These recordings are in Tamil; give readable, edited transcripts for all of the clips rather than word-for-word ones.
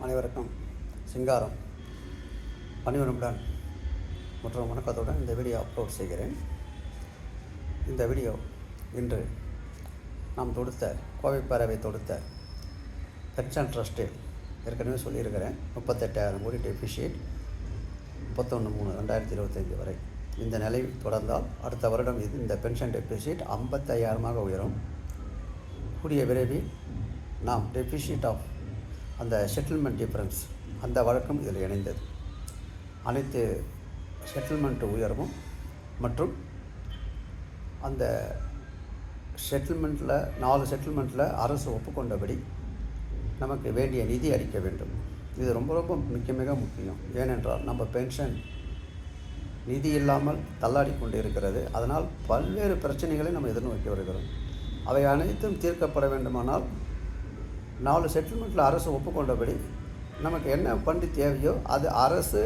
அனைவருக்கும் சிங்காரம் பணிவனுடன் மற்றும் வணக்கத்துடன் இந்த வீடியோ அப்லோட் செய்கிறேன். இந்த வீடியோ இன்று நாம் தொடுத்த கோவை பேரவை தொடுத்த பென்ஷன் ட்ரஸ்ட்டில் ஏற்கனவே சொல்லியிருக்கிறேன். 38,000 கோடி டெபிஷியட் 31/3/2025 வரை. இந்த நிலை தொடர்ந்தால் அடுத்த வருடம் இந்த பென்ஷன் டெபிஷிட் 55,000 உயரும். கூடிய விரைவில் நாம் டெபிஷிட் ஆஃப் அந்த செட்டில்மெண்ட் டிஃபரன்ஸ் அந்த வழக்கம் இதில் இணைந்தது. அனைத்து செட்டில்மெண்ட்டு உயர்வும் மற்றும் அந்த செட்டில்மெண்ட்டில் 4 செட்டில்மெண்ட்டில் அரசு ஒப்புக்கொண்டபடி நமக்கு வேண்டிய நிதி அளிக்க வேண்டும். இது ரொம்ப ரொம்ப மிக முக்கியம். ஏனென்றால் நம்ம பென்ஷன் நிதி இல்லாமல் தள்ளாடி கொண்டு இருக்கிறது. அதனால் பல்வேறு பிரச்சனைகளை நம்ம எதிர்நோக்கி வருகிறோம். அவை அனைத்தும் தீர்க்கப்பட வேண்டுமானால் 4 செட்டில்மெண்ட்டில் அரசு ஒப்புக்கொண்டபடி நமக்கு என்ன ஃபண்டு தேவையோ அது அரசு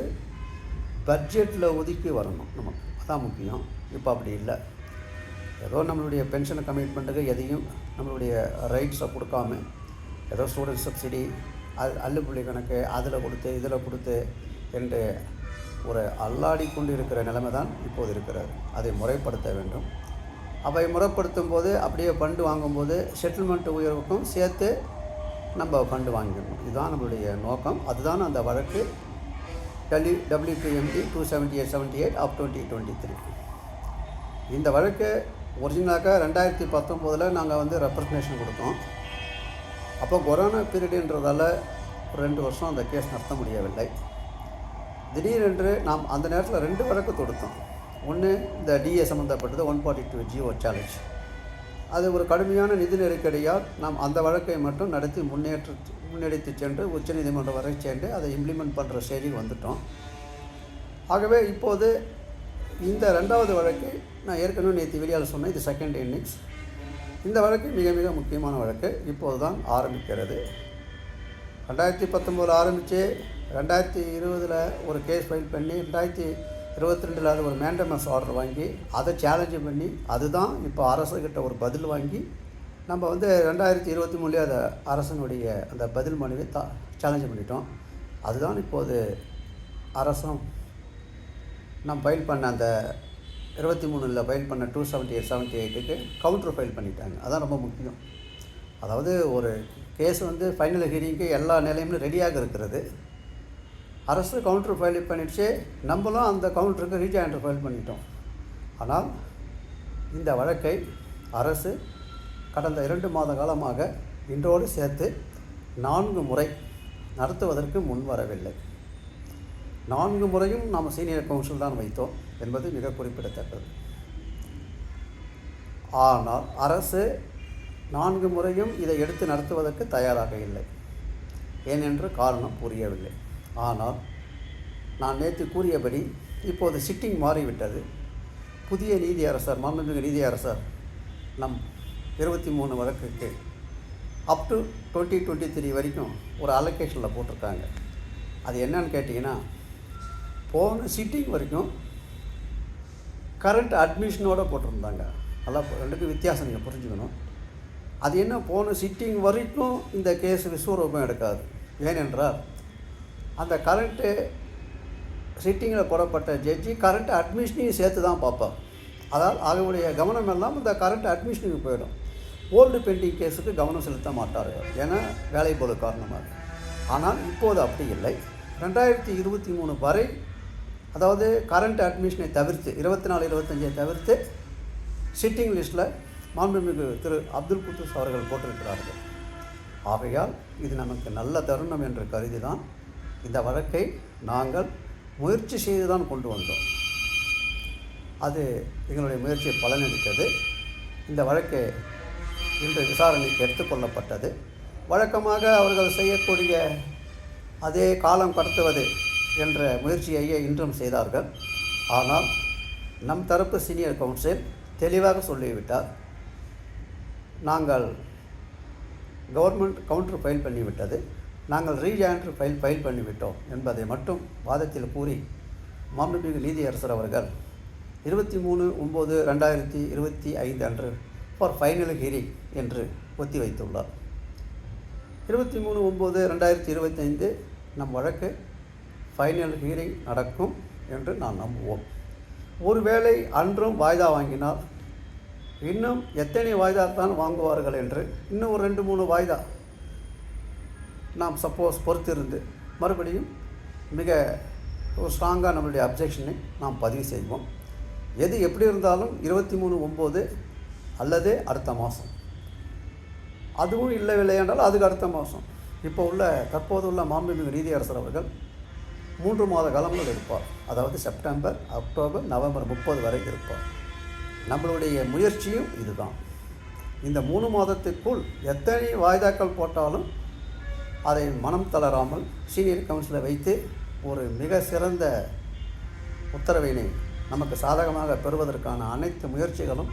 பட்ஜெட்டில் ஒதுக்கி வரணும். நமக்கு அதான் முக்கியம். இப்போ அப்படி இல்லை. ஏதோ நம்மளுடைய பென்ஷன் கமிட்மெண்ட்டுக்கு எதையும் நம்மளுடைய ரைட்ஸை கொடுக்காம ஏதோ ஸ்டூடெண்ட் சப்சிடி அள்ளுப்புள்ளி கணக்கு அதில் கொடுத்து இதில் கொடுத்து என்று ஒரு அல்லாடி கொண்டு இருக்கிற நிலைமை தான் இப்போது இருக்கிறது. அதை முறைப்படுத்த வேண்டும். அவை முறைப்படுத்தும் போது அப்படியே ஃபண்டு வாங்கும்போது செட்டில்மெண்ட் உயர்வுக்கும் சேர்த்து நம்ம ஃபண்டு வாங்கிடணும். இதுதான் நம்மளுடைய நோக்கம். அதுதான் அந்த வழக்கு WPMD 278/78 of 2023. இந்த வழக்கு ஒரிஜினலாக 2019 நாங்கள் ரெப்ரசன்டேஷன் கொடுத்தோம். அப்போ கொரோனா பீரியடுன்றதால 2 வருஷம் அந்த கேஸ் நடத்த முடியவில்லை. திடீரென்று நாம் அந்த நேரத்தில் 2 வழக்கு தொடுத்தோம். ஒன்று இந்த DA சம்மந்தப்பட்டது 142 GO சேலஞ்ச். அது ஒரு கடுமையான நிதி நெருக்கடியால் நாம் அந்த வழக்கை மட்டும் நடத்தி முன்னெடுத்து சென்று உச்சநீதிமன்றம் வரை சென்று அதை இம்ப்ளிமெண்ட் பண்ணுற ஸ்டேஜுக்கு வந்துட்டோம். ஆகவே இப்போது இந்த 2வது வழக்கு நான் ஏற்கனவே நேற்று வீடியோவில் சொன்னேன். இது செகண்ட் இன்னிங்ஸ். இந்த வழக்கு மிக முக்கியமான வழக்கு. இப்போது தான் ஆரம்பிக்கிறது. 2019 ஆரம்பித்து 2020 ஒரு கேஸ் ஃபைல் பண்ணி 2022 அது ஒரு மேண்டமஸ் ஆர்டர் வாங்கி அதை சேலஞ்சு பண்ணி அதுதான் இப்போ அரசுக்கிட்ட ஒரு பதில் வாங்கி நம்ம 2023 அதை அரசனுடைய அந்த பதில் மனுவை சேலஞ்சு பண்ணிட்டோம். அதுதான் இப்போது அரசும் நம்ம ஃபைல் பண்ண அந்த 23 ஃபைல் பண்ண 278/78க்கு கவுண்டர் ஃபைல் பண்ணிட்டாங்க. அதான் ரொம்ப முக்கியம். அதாவது ஒரு கேஸ் ஃபைனல் ஹியரிங்க்கு எல்லா நிலையுமே ரெடியாக இருக்கிறது. அரசு கவுண்டர் ஃபைல் பண்ணிடுச்சு. நம்மளும் அந்த கவுண்டருக்கு ரீஜாயின்டர் ஃபைல் பண்ணிட்டோம். ஆனால் இந்த வழக்கை அரசு கடந்த 2 மாத காலமாக இன்றோடு சேர்த்து 4 முறை நடத்துவதற்கு முன் வரவில்லை. 4 முறையும் நாம் சீனியர் கவுன்சில் தான் வைத்தோம் என்பது மிக குறிப்பிடத்தக்கது. ஆனால் அரசு 4 முறையும் இதை எடுத்து நடத்துவதற்கு தயாராக இல்லை. ஏனென்று காரணம் புரியவில்லை. ஆனால் நான் நேற்று கூறியபடி இப்போது சிட்டிங் மாறிவிட்டது. புதிய நீதியரசர் மாண்புமிகு நீதியரசர் நம் 23 வழக்குக்கு அப் டு 2023 வரைக்கும் ஒரு அலோகேஷனில் போட்டிருக்காங்க. அது என்னன்னு கேட்டிங்கன்னா, போன சிட்டிங் வரைக்கும் கரண்ட் அட்மிஷனோடு போட்டிருந்தாங்க. நல்லா 2க்கும் வித்தியாசம் நீங்கள் புரிஞ்சுக்கணும். அது என்ன, போன சிட்டிங் வரைக்கும் இந்த கேஸ் விஸ்வரூபம் எடுக்காது. ஏனென்றால் அந்த கரண்ட்டு சிட்டிங்கில் போடப்பட்ட ஜட்ஜி கரண்ட் அட்மிஷனையும் சேர்த்து தான் பார்ப்பார். அதாவது அவருடைய கவனம் எல்லாம் இந்த கரண்ட் அட்மிஷனுக்கு போயிடும். ஓல்டு பெண்டிங் கேஸுக்கு கவனம் செலுத்த மாட்டார்கள், ஏன்னா வேலை போல காரணமாக. ஆனால் இப்போது அப்படி இல்லை. 2023 வரை, அதாவது கரண்ட் அட்மிஷனை தவிர்த்து 24-25 தவிர்த்து சிட்டிங் லிஸ்ட்டில் மாண்புமிகு திரு அப்துல் குத்தூஸ் அவர்கள் போட்டிருக்கிறார்கள். ஆகையால் இது நமக்கு நல்ல தருணம் என்று கருதி தான் இந்த வழக்கை நாங்கள் முயற்சி செய்து தான் கொண்டு வந்தோம். அது எங்களுடைய முயற்சியை பலனளித்தது. இந்த வழக்கு இன்று விசாரணைக்கு எடுத்துக்கொள்ளப்பட்டது. வழக்கமாக அவர்கள் செய்யக்கூடிய அதே காலம் கடத்துவது என்ற முயற்சியையே இன்றும் செய்தார்கள். ஆனால் நம் தரப்பு சீனியர் கவுன்சில் தெளிவாக சொல்லிவிட்டார், நாங்கள் கவர்மெண்ட் கவுண்டர் ஃபைல் பண்ணிவிட்டது, நாங்கள் ரீஜாயின்டர் ஃபைல் பண்ணிவிட்டோம் என்பதை மட்டும் வாதத்தில் கூறி மாண்புமிகு நீதியரசர் அவர்கள் 23/9/2025 அன்று ஃபார் ஃபைனல் ஹியரிங் என்று ஒத்தி வைத்துள்ளார். 23/9/2025 நம் வழக்கு ஃபைனல் ஹியரிங் நடக்கும் என்று நான் நம்புவோம். ஒருவேளை அன்றும் வாய்தா வாங்கினால் இன்னும் எத்தனை வாய்தா தான் வாங்குவார்கள் என்று இன்னும் ஒரு 2-3 வாய்தா நாம் சப்போஸ் பொறுத்திருந்து மறுபடியும் மிக ஒரு ஸ்ட்ராங்காக நம்மளுடைய அப்ஜெக்ஷனை நாம் பதிவு செய்வோம். எது எப்படி இருந்தாலும் 23/9 அல்லது அடுத்த மாதம், அதுவும் இல்லை என்றால் அதுக்கு அடுத்த மாதம். இப்போ உள்ள தற்போது உள்ள மாண்புமிகு நீதியரசர் அவர்கள் 3 மாத காலங்கள் இருப்பார். அதாவது செப்டம்பர், அக்டோபர், நவம்பர் 30 வரை இருப்பார். நம்மளுடைய முயற்சியும் இதுதான். இந்த 3 மாதத்துக்குள் எத்தனை வாய்தாக்கள் போட்டாலும் அதை மனம் தளராமல் சீனியர் கவுன்சிலை வைத்து ஒரு மிக சிறந்த உத்தரவினை நமக்கு சாதகமாக பெறுவதற்கான அனைத்து முயற்சிகளும்,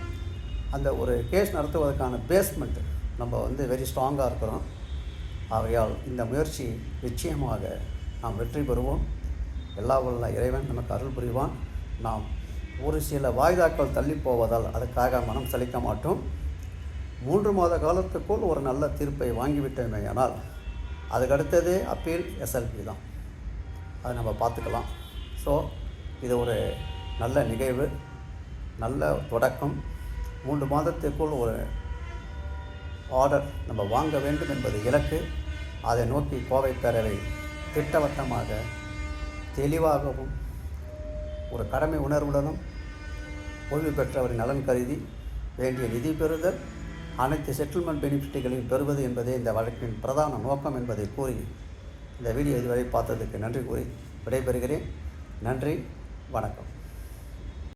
அந்த ஒரு கேஸ் நடத்துவதற்கான பேஸ்மெண்ட் நம்ம வெரி ஸ்ட்ராங்காக இருக்கிறோம். ஆகையால் இந்த முயற்சி நிச்சயமாக நாம் வெற்றி பெறுவோம். எல்லா வல்ல இறைவன் நமக்கு அருள் புரிவான். நாம் ஒரு சில வாய்தாக்கள் தள்ளி போவதால் அதுக்காக மனம் சலிக்க மாட்டோம். 3 மாத காலத்துக்குள் ஒரு நல்ல தீர்ப்பை வாங்கிவிட்டோமேயானால் அதுக்கடுத்தது அப்பீல், எஸ்எல்பி தான். அதை நம்ம பார்த்துக்கலாம். ஸோ இது ஒரு நல்ல நிகழ்வு, நல்ல தொடக்கம். 3 மாதத்திற்குள் ஒரு ஆர்டர் நம்ம வாங்க வேண்டும் என்பது இலக்கு. அதை நோக்கி கோவை பேரவை திட்டவட்டமாக தெளிவாகவும் ஒரு கடமை உணர்வுடனும் ஓய்வு பெற்றவரின் நலன் கருதி வேண்டிய நிதி பெறுதல், அனைத்து செட்டில்மெண்ட் பெனிஃபிட்டுகளையும் பெறுவது என்பதே இந்த வழக்கின் பிரதான நோக்கம் என்பதை கூறி இந்த வீடியோ இதுவரை பார்த்ததுக்கு நன்றி கூறி விடைபெறுகிறேன். நன்றி, வணக்கம்.